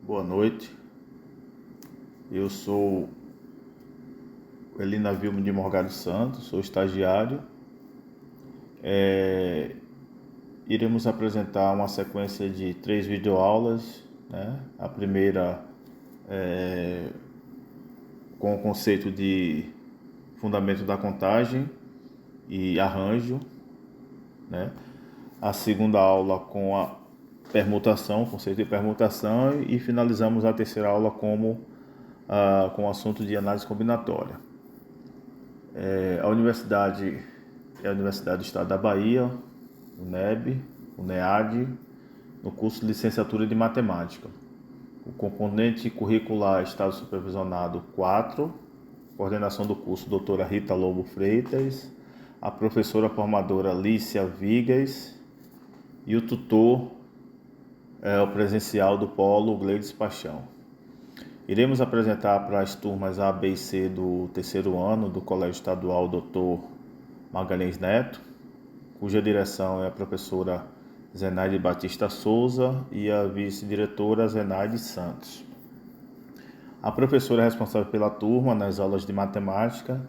Boa noite, eu sou Elina Vilma de Morgado Santos, sou estagiário. Iremos apresentar uma sequência de 3 videoaulas, né? A primeira com o conceito de fundamento da contagem e arranjo, né? A segunda aula com a permutação, conceito de permutação, e finalizamos a terceira aula com o assunto de análise combinatória. A universidade é a Universidade do Estado da Bahia, UNEB, UNEAD, no curso de licenciatura de matemática. O componente curricular Estado Supervisionado 4, coordenação do curso doutora Rita Lobo Freitas, a professora formadora Lícia Vigas e o tutor o presencial do polo Gleides Paixão. Iremos apresentar para as turmas A, B e C do terceiro ano do Colégio Estadual Dr. Magalhães Neto, cuja direção é a professora Zenaide Batista Souza e a vice-diretora Zenaide Santos. A professora responsável pela turma nas aulas de matemática,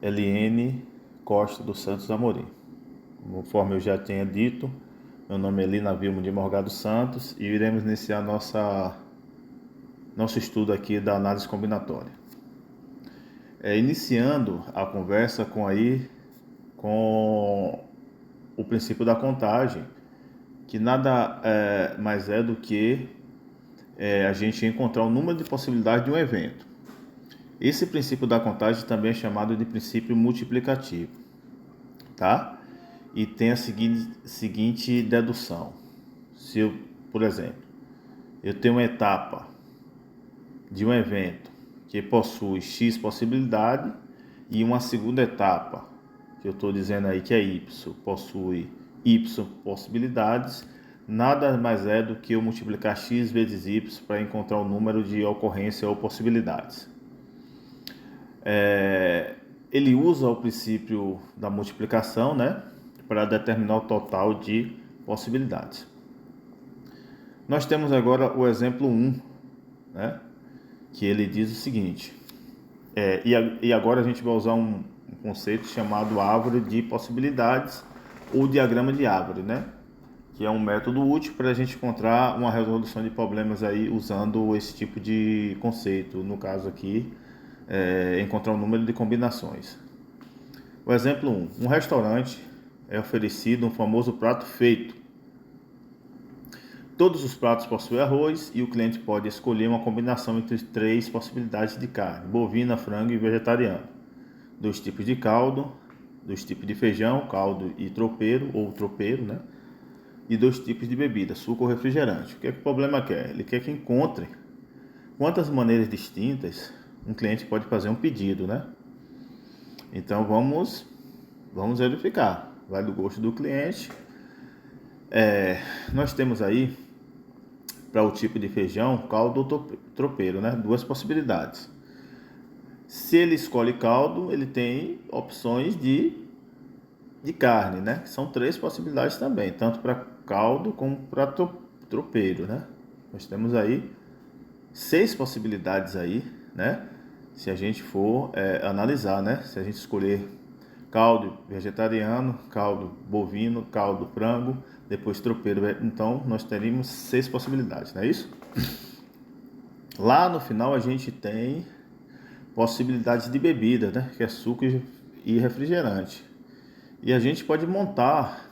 Eliene Costa dos Santos Amorim. Conforme eu já tinha dito, meu nome é Elina Vilma de Morgado Santos e iremos iniciar nosso estudo aqui da análise combinatória. Iniciando a conversa com o princípio da contagem, que nada mais é do que a gente encontrar o número de possibilidades de um evento. Esse princípio da contagem também é chamado de princípio multiplicativo, tá? E tem a seguinte dedução. Se eu, por exemplo, eu tenho uma etapa de um evento que possui X possibilidade e uma segunda etapa, que eu estou dizendo aí que é Y, possui Y possibilidades, nada mais é do que eu multiplicar X vezes Y para encontrar o número de ocorrência ou possibilidades. Ele usa o princípio da multiplicação, né, para determinar o total de possibilidades. Nós temos agora o exemplo 1, né, que ele diz o seguinte, e agora a gente vai usar um conceito chamado árvore de possibilidades ou diagrama de árvore, né, que é um método útil para a gente encontrar uma resolução de problemas aí usando esse tipo de conceito, no caso aqui, encontrar um número de combinações. O exemplo 1, um restaurante é oferecido um famoso prato feito. Todos os pratos possuem arroz e o cliente pode escolher uma combinação entre 3 possibilidades de carne: bovina, frango e vegetariano. 2 tipos de caldo, 2 tipos de feijão, caldo e tropeiro, ou tropeiro, né? E 2 tipos de bebida, suco ou refrigerante. O que é que o problema quer? Ele quer que encontre quantas maneiras distintas um cliente pode fazer um pedido, né? Então vamos verificar. Vai do gosto do cliente. Nós temos aí, para o tipo de feijão, caldo ou tropeiro, né? 2 possibilidades. Se ele escolhe caldo, ele tem opções de carne, né? São 3 possibilidades também, tanto para caldo como para tropeiro, né? Nós temos aí 6 possibilidades aí, né? Se a gente for analisar, né? Se a gente escolher caldo vegetariano, caldo bovino, caldo frango, depois tropeiro, então nós teríamos 6 possibilidades, não é isso? Lá no final a gente tem possibilidades de bebida, né? Que é suco e refrigerante. E a gente pode montar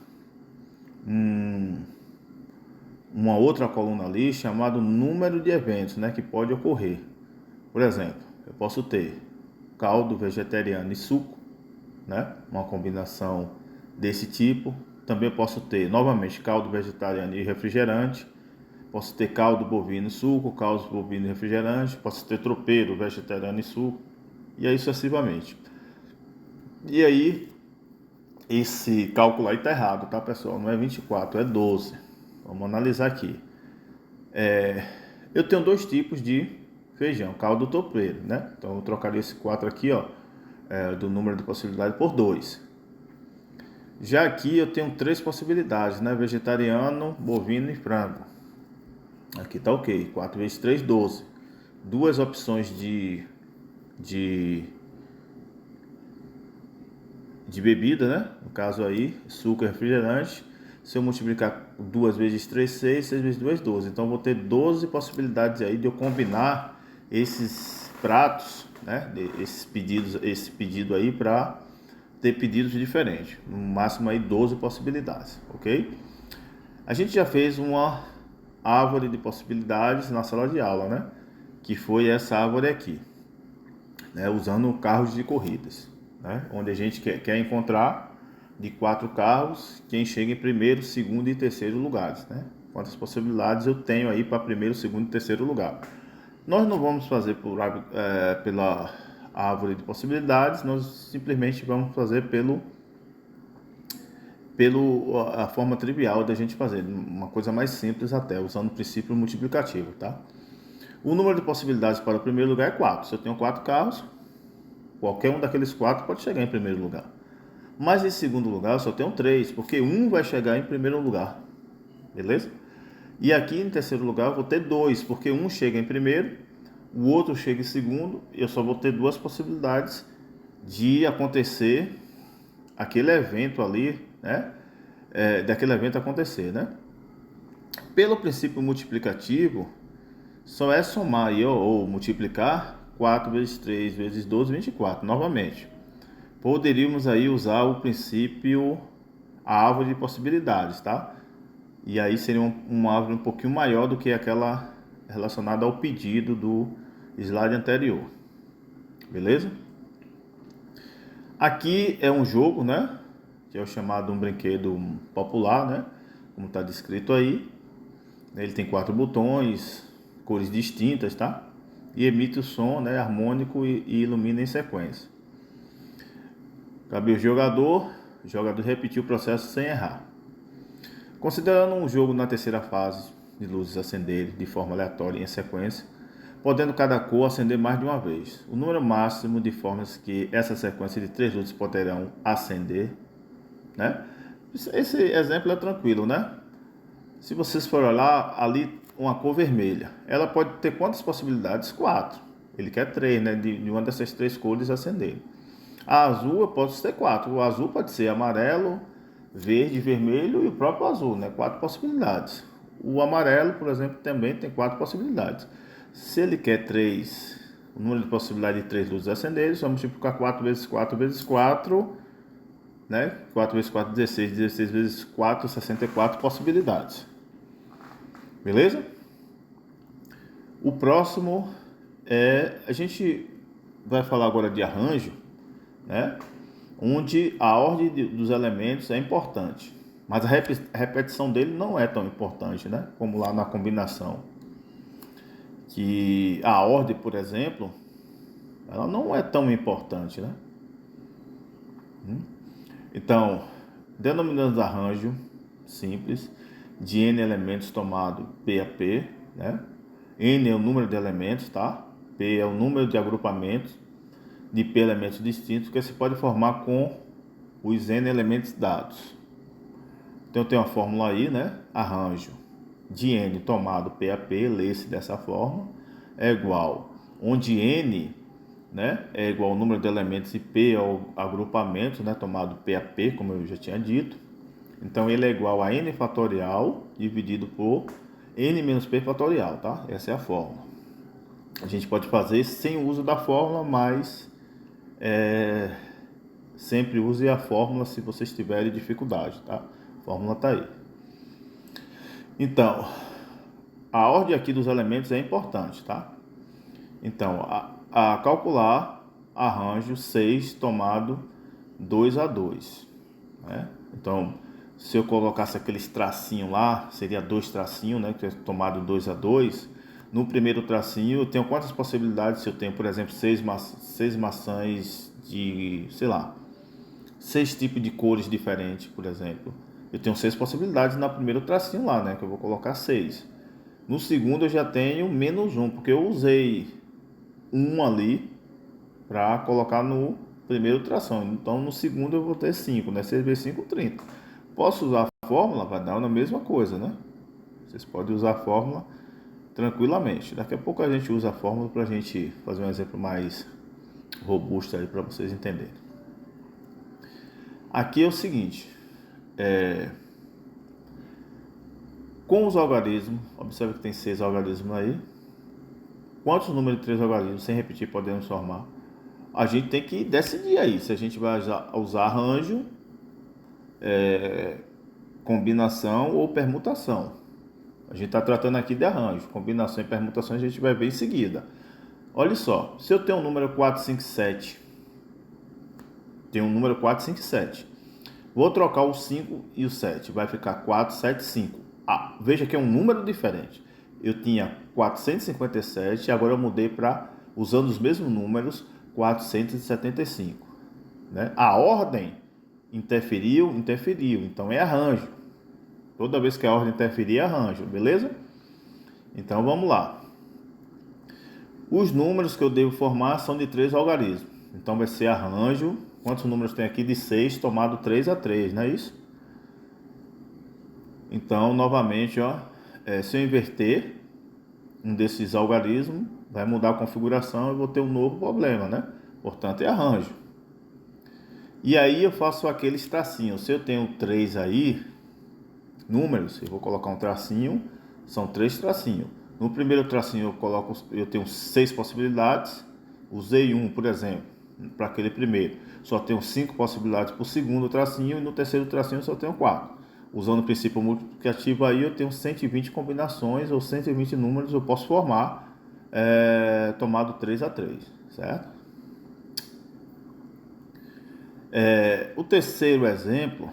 uma outra coluna ali chamada número de eventos, né? Que pode ocorrer. Por exemplo, eu posso ter caldo vegetariano e suco, né? Uma combinação desse tipo. Também posso ter, novamente, caldo vegetariano e refrigerante. Posso ter caldo bovino e suco, caldo bovino e refrigerante. Posso ter tropeiro vegetariano e suco. E aí sucessivamente. E aí, esse cálculo aí está errado, tá, pessoal? Não é 24, é 12. Vamos analisar aqui. Eu tenho 2 tipos de feijão, caldo tropeiro, né? Então eu trocaria esse 4 aqui, ó, do número de possibilidades por 2. Já aqui eu tenho 3 possibilidades, né? Vegetariano, bovino e frango. Aqui está ok. 4 vezes 3, 12. Duas opções de, de bebida, né? No caso aí, suco e refrigerante. Se eu multiplicar 2 vezes 3, 6, 6 vezes 2, 12. Então eu vou ter 12 possibilidades aí de eu combinar esses pratos, né? Esses pedidos, esse pedido aí para ter pedidos diferentes. No máximo aí 12 possibilidades, ok? A gente já fez uma árvore de possibilidades na sala de aula, né? Que foi essa árvore aqui, né? Usando carros de corridas, né? Onde a gente quer encontrar de 4 carros quem chega em primeiro, segundo e terceiro lugares, né? Quantas possibilidades eu tenho aí para primeiro, segundo e terceiro lugar. Nós não vamos fazer pela árvore de possibilidades, nós simplesmente vamos fazer pelo a forma trivial da gente fazer, uma coisa mais simples até, usando o princípio multiplicativo, tá? O número de possibilidades para o primeiro lugar é 4. Se eu tenho 4 carros, qualquer um daqueles 4 pode chegar em primeiro lugar. Mas em segundo lugar eu só tenho 3, porque um vai chegar em primeiro lugar, beleza? E aqui em terceiro lugar eu vou ter 2, porque um chega em primeiro, o outro chega em segundo, e eu só vou ter 2 possibilidades de acontecer aquele evento ali, né? Daquele evento acontecer, né? Pelo princípio multiplicativo, só é somar aí, ou multiplicar 4 vezes 3 vezes 12, 24, novamente. Poderíamos aí usar o princípio, a árvore de possibilidades, tá? E aí seria uma árvore um pouquinho maior do que aquela relacionada ao pedido do slide anterior, beleza? Aqui é um jogo, né? Que é o chamado um brinquedo popular, né? Como está descrito aí. Ele tem 4 botões, cores distintas, tá? E emite o som, né, harmônico e ilumina em sequência. Cabe ao jogador repetir o processo sem errar. Considerando um jogo na terceira fase, de luzes acenderem de forma aleatória em sequência, podendo cada cor acender mais de uma vez. O número máximo de formas que essa sequência de 3 luzes poderão acender, né? Esse exemplo é tranquilo, né? Se vocês forem olhar ali uma cor vermelha, ela pode ter quantas possibilidades? 4. Ele quer 3, né? De uma dessas 3 cores acender. A azul eu posso ter 4. O azul pode ser amarelo, verde, vermelho e o próprio azul, né? 4 possibilidades. O amarelo, por exemplo, também tem 4 possibilidades. Se ele quer 3, o número de possibilidades de 3 luzes acenderem, só multiplicar 4 vezes 4 vezes 4, né? 4 vezes 4, 16. 16 vezes 4, 64 possibilidades. Beleza? O próximo a gente vai falar agora de arranjo, né? Onde a ordem dos elementos é importante, mas a repetição dele não é tão importante, né? Como lá na combinação. Que a ordem, por exemplo, ela não é tão importante, né? Então, denominamos arranjo simples de n elementos tomado P a P, né? N é o número de elementos, tá? P é o número de agrupamentos de P elementos distintos que se pode formar com os N elementos dados. Então, tem uma fórmula aí, né? Arranjo de N tomado P a P, lê-se dessa forma, é igual, onde N, né, é igual ao número de elementos e P ao agrupamento, né, tomado P a P, como eu já tinha dito. Então, ele é igual a N fatorial dividido por N menos P fatorial, tá? Essa é a fórmula. A gente pode fazer sem o uso da fórmula, mas sempre use a fórmula se vocês tiverem dificuldade, tá? A fórmula tá aí. Então, a ordem aqui dos elementos é importante, tá? Então, a calcular arranjo 6 tomado 2 a 2, né? Então, se eu colocasse aqueles tracinhos lá, seria 2 tracinhos, né? Que é tomado 2 a 2. No primeiro tracinho, eu tenho quantas possibilidades? Se eu tenho, por exemplo, 6 maçãs de, sei lá, 6 tipos de cores diferentes, por exemplo. Eu tenho 6 possibilidades no primeiro tracinho lá, né? Que eu vou colocar 6. No segundo eu já tenho menos 1, porque eu usei 1 ali para colocar no primeiro tração. Então no segundo eu vou ter 5, né? 6 vezes 5, 30. Posso usar a fórmula? Vai dar na mesma coisa, né? Vocês podem usar a fórmula tranquilamente. Daqui a pouco a gente usa a fórmula para a gente fazer um exemplo mais robusto aí para vocês entenderem. Aqui é o seguinte, com os algarismos, observe que tem 6 algarismos aí. Quantos números de 3 algarismos, sem repetir, podemos formar? A gente tem que decidir aí se a gente vai usar arranjo, combinação ou permutação. A gente está tratando aqui de arranjo, combinação e permutação a gente vai ver em seguida. Olha só, se eu tenho um número 457, tenho um número 457, vou trocar o 5 e o 7, vai ficar 475. Ah, veja que é um número diferente. Eu tinha 457 e agora eu mudei para, usando os mesmos números, 475. Né? A ordem interferiu, então é arranjo. Toda vez que a ordem interferir, é arranjo, beleza? Então vamos lá. Os números que eu devo formar são de 3 algarismos. Então vai ser arranjo. Quantos números tem aqui? De 6 tomado 3 a 3, não é isso? Então, novamente, ó, se eu inverter um desses algarismos, vai mudar a configuração e vou ter um novo problema, né? Portanto, é arranjo. E aí eu faço aqueles tracinhos. Se eu tenho 3 aí, números, eu vou colocar um tracinho, são 3 tracinhos. No primeiro tracinho eu tenho 6 possibilidades, usei um, por exemplo, para aquele primeiro. Só tenho 5 possibilidades para o segundo tracinho e no terceiro tracinho só tenho 4. Usando o princípio multiplicativo aí, eu tenho 120 combinações ou 120 números eu posso formar, tomado 3 a 3, certo? O terceiro exemplo,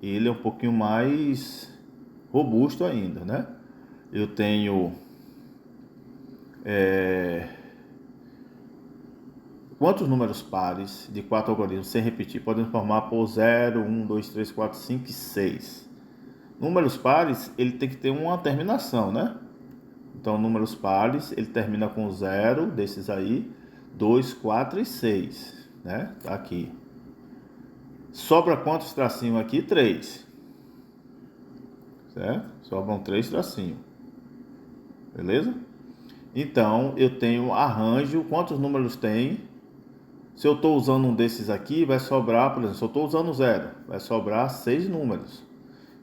ele é um pouquinho mais robusto ainda, né? Eu tenho quantos números pares de 4 algarismos sem repetir podemos formar por 0, 1, 2, 3, 4, 5 e 6? Números pares, ele tem que ter uma terminação, né? Então, números pares, ele termina com 0, desses aí, 2, 4 e 6, né? Tá aqui. Sobra quantos tracinhos aqui? 3. Certo? Sobram 3 tracinhos. Beleza? Então, eu tenho arranjo. Quantos números tem? Se eu estou usando um desses aqui, vai sobrar, por exemplo, se eu estou usando 0, vai sobrar 6 números.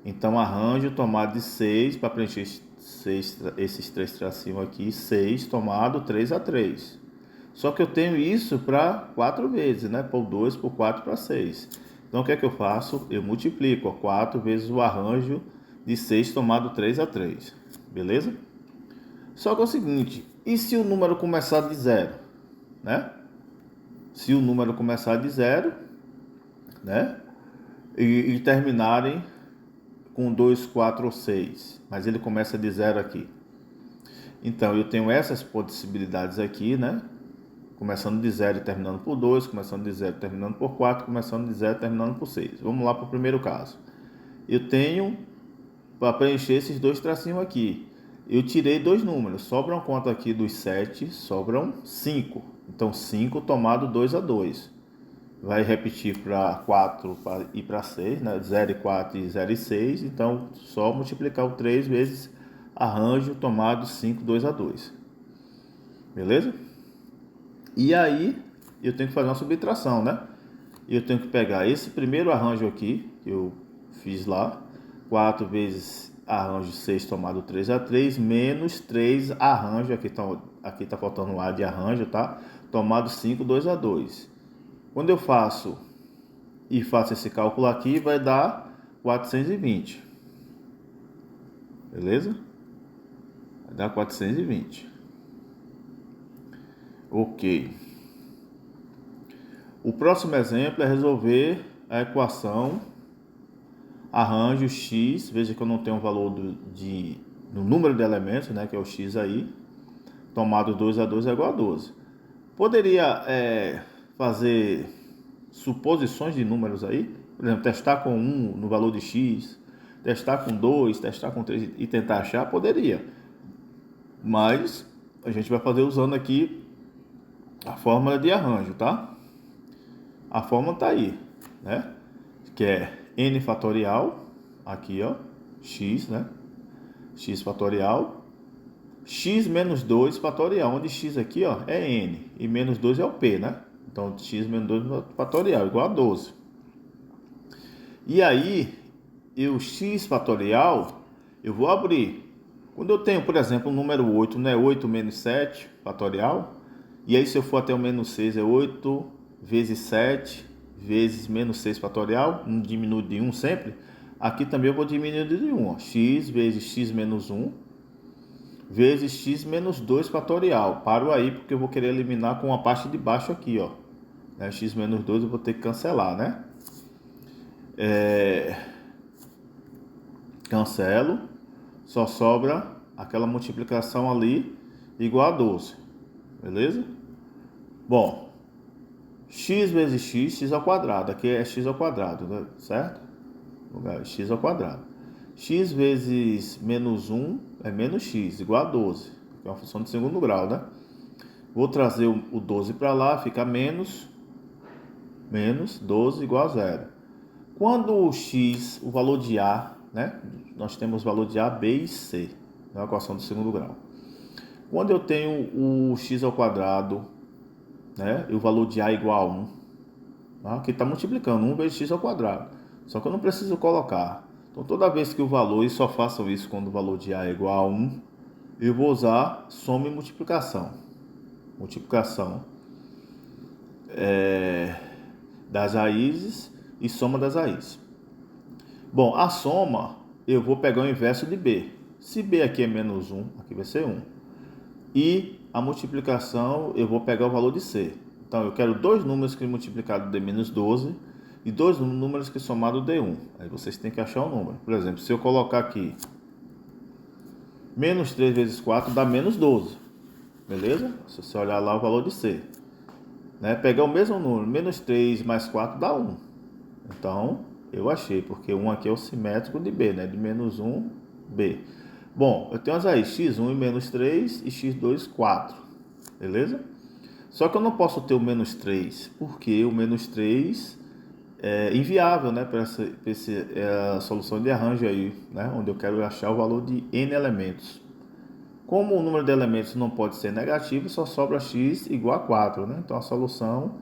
Então, arranjo tomado de 6, para preencher esses 3 tracinhos aqui, 6 tomado 3 a 3. Só que eu tenho isso para 4 vezes, né? Por 2, por 4, para 6. Então, o que é que eu faço? Eu multiplico 4 vezes o arranjo de 6 tomado 3 a 3. Beleza? Só que é o seguinte, e se o número começar de 0? Né? Se o número começar de 0, né? E terminarem com 2, 4 ou 6. Mas ele começa de 0 aqui. Então, eu tenho essas possibilidades aqui, né? Começando de 0 e terminando por 2, começando de 0 e terminando por 4, começando de 0 e terminando por 6. Vamos lá para o primeiro caso. Eu tenho, para preencher esses 2 tracinhos aqui, eu tirei 2 números. Sobram quanto aqui dos 7? Sobram 5. Então, 5 tomado 2 a 2. Vai repetir para 4 e para 6, né? 0 e 4 e 0 e 6. Então, só multiplicar o 3 vezes arranjo tomado 5, 2 a 2. Beleza? E aí, eu tenho que fazer uma subtração, né? Eu tenho que pegar esse primeiro arranjo aqui, que eu fiz lá, 4 vezes arranjo 6 tomado 3 a 3, menos 3 arranjo, aqui tá faltando um A de arranjo, tá? Tomado 5, 2 a 2. Quando eu faço esse cálculo aqui, vai dar 420. Beleza? Vai dar 420. Ok. O próximo exemplo é resolver a equação arranjo x. Veja que eu não tenho o valor do número de elementos, né, que é o x aí. Tomado 2 a 2 é igual a 12. Poderia fazer suposições de números aí. Por exemplo, testar com 1 no valor de x, testar com 2, testar com 3 e tentar achar. Poderia. Mas a gente vai fazer usando aqui a fórmula de arranjo, tá? A fórmula tá aí, né? Que é n fatorial, aqui ó, x, né? X fatorial, x menos 2 fatorial, onde x aqui ó, é n e menos 2 é o p, né? Então x menos 2 fatorial igual a 12. E aí, o x fatorial, eu vou abrir. Quando eu tenho, por exemplo, o número 8, não é 8 menos 7 fatorial? E aí, se eu for até o menos 6, é 8 vezes 7 vezes menos 6 fatorial, diminui de 1 sempre. Aqui também eu vou diminuir de 1, ó. X vezes x menos 1 vezes x menos 2 fatorial. Paro aí porque eu vou querer eliminar com a parte de baixo aqui, ó. X menos 2 eu vou ter que cancelar, né? Cancelo, só sobra aquela multiplicação ali igual a 12, beleza? Bom, x vezes x ao quadrado, aqui é x ao quadrado, né? Certo? X ao quadrado. X vezes menos 1 é menos x, igual a 12, que é uma função de segundo grau, né? Vou trazer o 12 para lá, fica menos 12 igual a 0. Quando o x, o valor de A, né? Nós temos o valor de A, B e C, na equação do segundo grau. Quando eu tenho o x ao quadrado, né? E o valor de A igual a 1, tá? Aqui está multiplicando 1 vezes x ao quadrado. Só que eu não preciso colocar. Então, toda vez que o valor, e só façam isso quando o valor de A é igual a 1, eu vou usar soma e multiplicação. Multiplicação das raízes e soma das raízes. Bom, a soma, eu vou pegar o inverso de B. Se B aqui é menos 1, aqui vai ser 1. E a multiplicação, eu vou pegar o valor de C. Então, eu quero dois números que multiplicado dê menos 12 e dois números que somado dê 1. Aí vocês têm que achar o número. Por exemplo, se eu colocar aqui menos 3 vezes 4 dá menos 12. Beleza? Se você olhar lá o valor de C. Né? Pegar o mesmo número, menos 3 mais 4 dá 1. Então, eu achei, porque 1 aqui é o simétrico de B, né? De menos 1, B. Bom, eu tenho as raízes x1 e menos 3 e x2, 4. Beleza? Só que eu não posso ter o menos 3, porque o menos 3 é inviável, né? Para a solução de arranjo aí, né? Onde eu quero achar o valor de n elementos. Como o número de elementos não pode ser negativo, só sobra x igual a 4, né? Então a solução,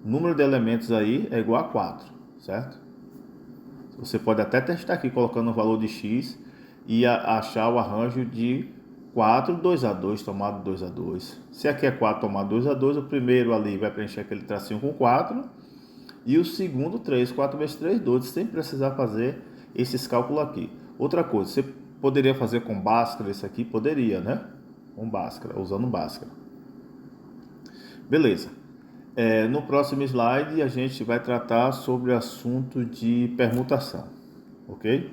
o número de elementos aí é igual a 4, certo? Você pode até testar aqui colocando o valor de x e achar o arranjo de 4, 2A2 tomado 2A2. Se aqui é 4 tomado 2A2, o primeiro ali vai preencher aquele tracinho com 4 e o segundo 3, 4 vezes 3, 12, sem precisar fazer esses cálculos aqui. Outra coisa, você poderia fazer com Bhaskara isso aqui? Poderia, né? Com Bhaskara, usando Bhaskara. Beleza. No próximo slide a gente vai tratar sobre o assunto de permutação, ok?